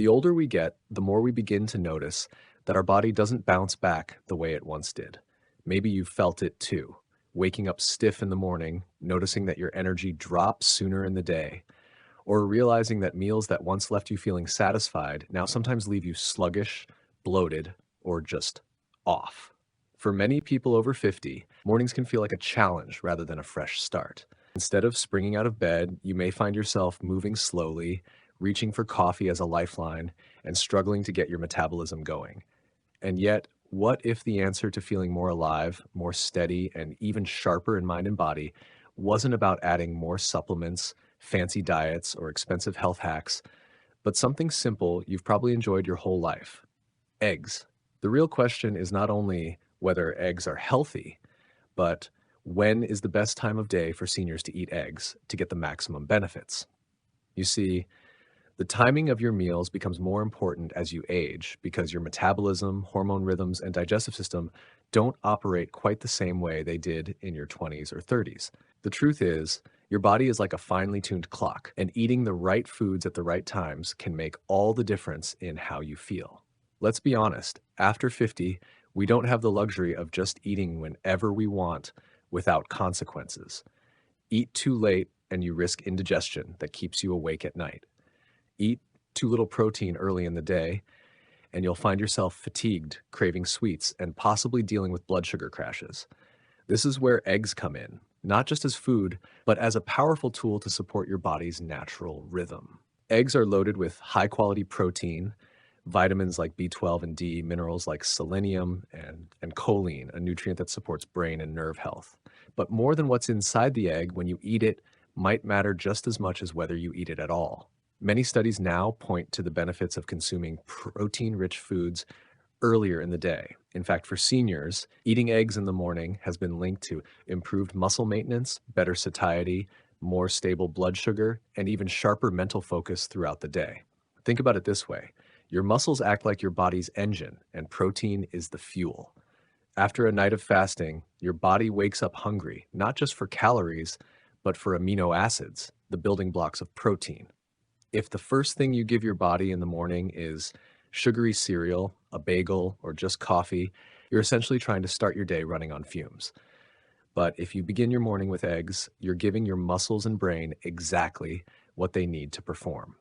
The older we get, the more we begin to notice that our body doesn't bounce back the way it once did. Maybe you've felt it too. Waking up stiff in the morning, noticing that your energy drops sooner in the day, or realizing that meals that once left you feeling satisfied now sometimes leave you sluggish, bloated, or just off. For many people over 50, mornings can feel like a challenge rather than a fresh start. Instead of springing out of bed, you may find yourself moving slowly, reaching for coffee as a lifeline, and struggling to get your metabolism going. And yet, what if the answer to feeling more alive, more steady, and even sharper in mind and body wasn't about adding more supplements, fancy diets, or expensive health hacks, but something simple you've probably enjoyed your whole life: eggs? The real question is not only whether eggs are healthy, but when is the best time of day for seniors to eat eggs to get the maximum benefits? You see, the timing of your meals becomes more important as you age because your metabolism, hormone rhythms, and digestive system don't operate quite the same way they did in your 20s or 30s. The truth is, your body is like a finely tuned clock, and eating the right foods at the right times can make all the difference in how you feel. Let's be honest, after 50, we don't have the luxury of just eating whenever we want without consequences. Eat too late, and you risk indigestion that keeps you awake at night. Eat too little protein early in the day, and you'll find yourself fatigued, craving sweets, and possibly dealing with blood sugar crashes. This is where eggs come in, not just as food, but as a powerful tool to support your body's natural rhythm. Eggs are loaded with high quality protein, vitamins like B12 and D, minerals like selenium and choline, a nutrient that supports brain and nerve health. But more than what's inside the egg, when you eat it, might matter just as much as whether you eat it at all. Many studies now point to the benefits of consuming protein rich foods earlier in the day. In fact, for seniors, eating eggs in the morning has been linked to improved muscle maintenance, better satiety, more stable blood sugar, and even sharper mental focus throughout the day. Think about it this way: your muscles act like your body's engine, and protein is the fuel. After a night of fasting, your body wakes up hungry, not just for calories, but for amino acids, the building blocks of protein. If the first thing you give your body in the morning is sugary cereal, a bagel, or just coffee, you're essentially trying to start your day running on fumes. But if you begin your morning with eggs, you're giving your muscles and brain exactly what they need to perform.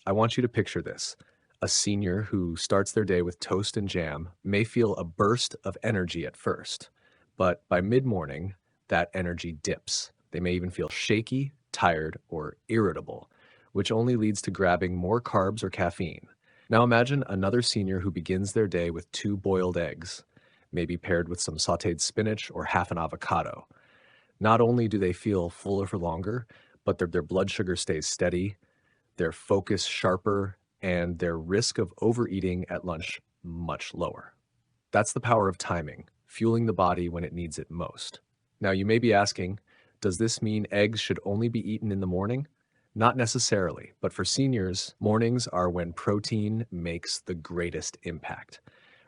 I want you to picture this. A senior who starts their day with toast and jam may feel a burst of energy at first, but by mid-morning, that energy dips. They may even feel shaky, tired, or irritable, which only leads to grabbing more carbs or caffeine. Now imagine another senior who begins their day with 2 boiled eggs, maybe paired with some sautéed spinach or half an avocado. Not only do they feel fuller for longer, but their blood sugar stays steady, their focus sharper, and their risk of overeating at lunch much lower. That's the power of timing, fueling the body when it needs it most. Now, you may be asking, does this mean eggs should only be eaten in the morning? Not necessarily, but for seniors, mornings are when protein makes the greatest impact.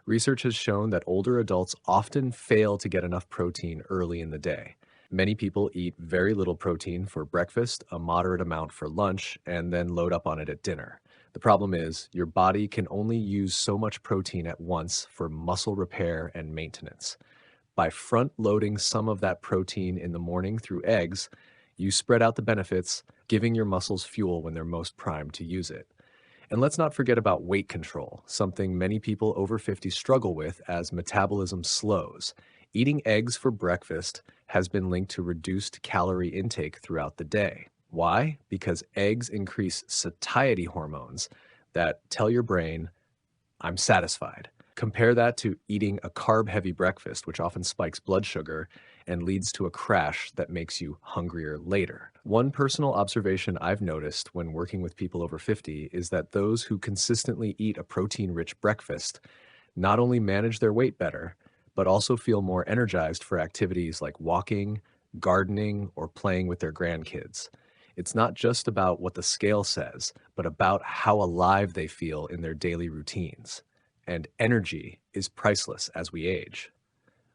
Research has shown that older adults often fail to get enough protein early in the day. Many people eat very little protein for breakfast, a moderate amount for lunch, and then load up on it at dinner. The problem is, your body can only use so much protein at once for muscle repair and maintenance. By front loading some of that protein in the morning through eggs, you spread out the benefits, giving your muscles fuel when they're most primed to use it. And let's not forget about weight control, something many people over 50 struggle with as metabolism slows. Eating eggs for breakfast has been linked to reduced calorie intake throughout the day. Why? Because eggs increase satiety hormones that tell your brain, I'm satisfied. Compare that to eating a carb-heavy breakfast, which often spikes blood sugar and leads to a crash that makes you hungrier later. One personal observation I've noticed when working with people over 50 is that those who consistently eat a protein-rich breakfast not only manage their weight better, but also feel more energized for activities like walking, gardening, or playing with their grandkids. It's not just about what the scale says, but about how alive they feel in their daily routines. And energy is priceless as we age.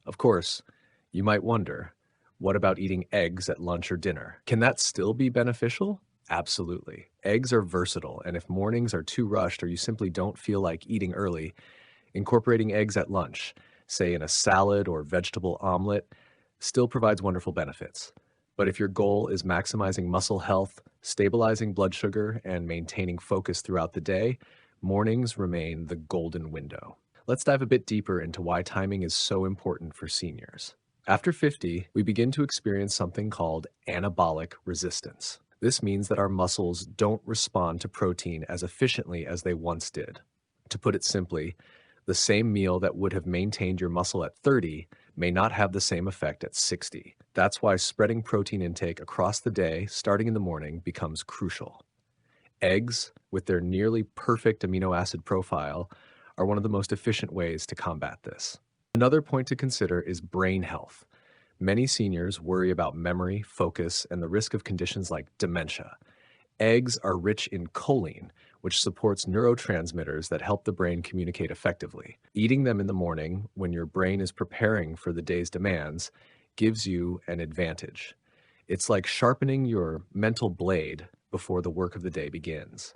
Of course, you might wonder, what about eating eggs at lunch or dinner? Can that still be beneficial? Absolutely. Eggs are versatile, and if mornings are too rushed or you simply don't feel like eating early, incorporating eggs at lunch, say in a salad or vegetable omelet, still provides wonderful benefits. But if your goal is maximizing muscle health, stabilizing blood sugar, and maintaining focus throughout the day, mornings remain the golden window. Let's dive a bit deeper into why timing is so important for seniors. After 50, we begin to experience something called anabolic resistance. This means that our muscles don't respond to protein as efficiently as they once did. To put it simply, the same meal that would have maintained your muscle at 30 may not have the same effect at 60. That's why spreading protein intake across the day, starting in the morning, becomes crucial. Eggs, with their nearly perfect amino acid profile, are one of the most efficient ways to combat this. Another point to consider is brain health. Many seniors worry about memory, focus, and the risk of conditions like dementia. Eggs are rich in choline, which supports neurotransmitters that help the brain communicate effectively. Eating them in the morning, when your brain is preparing for the day's demands, gives you an advantage. It's like sharpening your mental blade before the work of the day begins.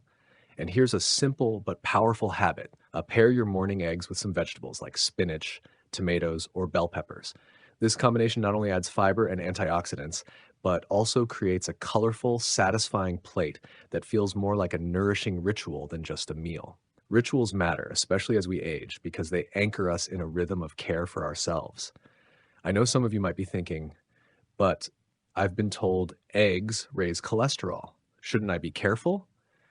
And here's a simple but powerful habit. Pair your morning eggs with some vegetables like spinach, tomatoes, or bell peppers. This combination not only adds fiber and antioxidants, but also creates a colorful, satisfying plate that feels more like a nourishing ritual than just a meal. Rituals matter, especially as we age, because they anchor us in a rhythm of care for ourselves. I know some of you might be thinking, but I've been told eggs raise cholesterol. Shouldn't I be careful?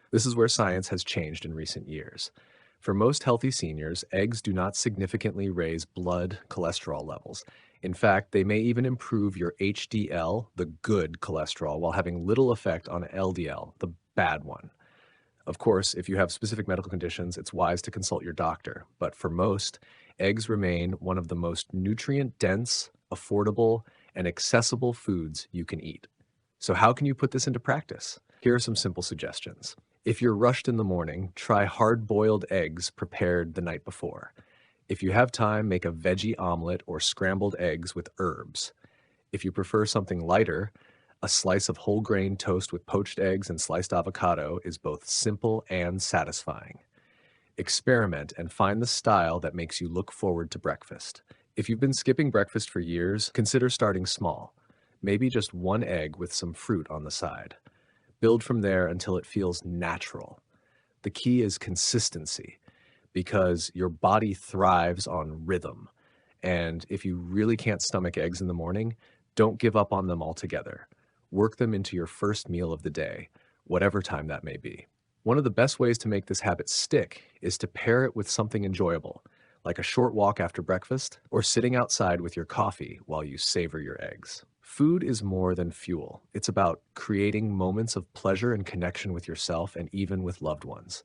This is where science has changed in recent years. For most healthy seniors, eggs do not significantly raise blood cholesterol levels. In fact, they may even improve your HDL, the good cholesterol, while having little effect on LDL, the bad one. Of course, if you have specific medical conditions, it's wise to consult your doctor. But for most, eggs remain one of the most nutrient-dense, affordable, and accessible foods you can eat. So how can you put this into practice? Here are some simple suggestions. If you're rushed in the morning, try hard-boiled eggs prepared the night before. If you have time, make a veggie omelet or scrambled eggs with herbs. If you prefer something lighter, a slice of whole grain toast with poached eggs and sliced avocado is both simple and satisfying. Experiment and find the style that makes you look forward to breakfast. If you've been skipping breakfast for years, consider starting small. Maybe just one egg with some fruit on the side. Build from there until it feels natural. The key is consistency, because your body thrives on rhythm. And if you really can't stomach eggs in the morning, don't give up on them altogether. Work them into your first meal of the day, whatever time that may be. One of the best ways to make this habit stick is to pair it with something enjoyable, like a short walk after breakfast or sitting outside with your coffee while you savor your eggs. Food is more than fuel. It's about creating moments of pleasure and connection with yourself and even with loved ones.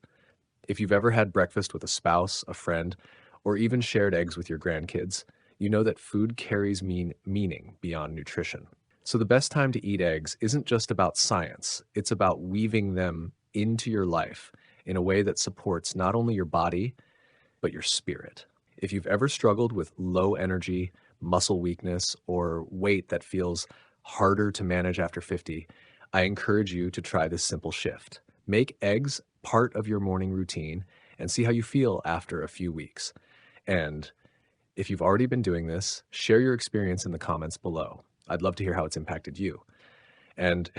If you've ever had breakfast with a spouse, a friend, or even shared eggs with your grandkids, you know that food carries meaning beyond nutrition. So the best time to eat eggs isn't just about science, it's about weaving them into your life in a way that supports not only your body, but your spirit. If you've ever struggled with low energy, muscle weakness, or weight that feels harder to manage after 50, I encourage you to try this simple shift. Make eggs part of your morning routine and see how you feel after a few weeks. And if you've already been doing this, share your experience in the comments below. I'd love to hear how it's impacted you. And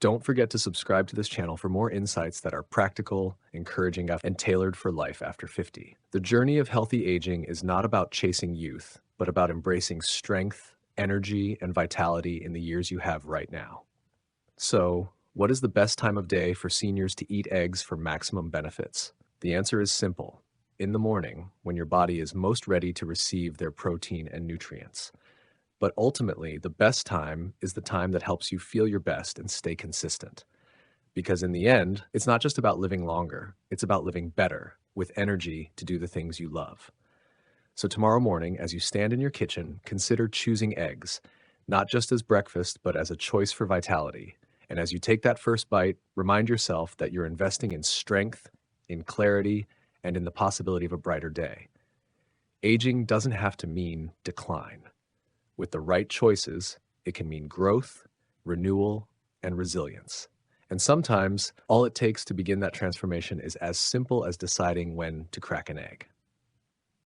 don't forget to subscribe to this channel for more insights that are practical, encouraging, and tailored for life after 50. The journey of healthy aging is not about chasing youth, but about embracing strength, energy, and vitality in the years you have right now. So, what is the best time of day for seniors to eat eggs for maximum benefits? The answer is simple. In the morning, when your body is most ready to receive their protein and nutrients. But ultimately, the best time is the time that helps you feel your best and stay consistent. Because in the end, it's not just about living longer, it's about living better, with energy to do the things you love. So tomorrow morning, as you stand in your kitchen, consider choosing eggs, not just as breakfast, but as a choice for vitality. And as you take that first bite, remind yourself that you're investing in strength, in clarity, and in the possibility of a brighter day. Aging doesn't have to mean decline. With the right choices, it can mean growth, renewal, and resilience. And sometimes all it takes to begin that transformation is as simple as deciding when to crack an egg.